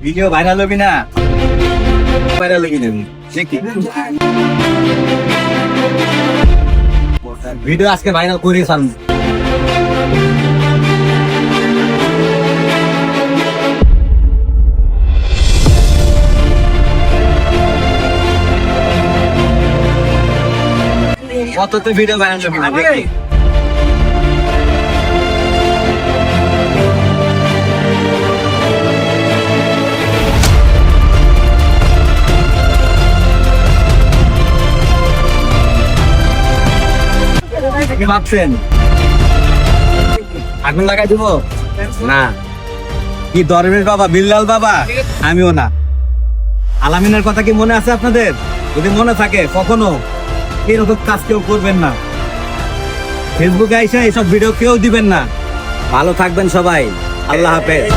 Video viral হবি না, viral হবি না দেখি। ভিডিও আজকে ভাইরাল করে ছাড়ব। কত তো ভিডিও ভাইরাল হবি না দেখি। কি ভাবছেন আগুন লাগাই দিব? না। কি ধর্মের বাবা বিল্লাল বাবা? আমিও না। আলামিনের কথা কি মনে আছে আপনাদের? যদি মনে থাকে কখনো এরকম কাজ কেউ করবেন না। ফেসবুকে এসে এইসব ভিডিও কেউ দিবেন না। ভালো থাকবেন সবাই। আল্লাহ হাফেজ।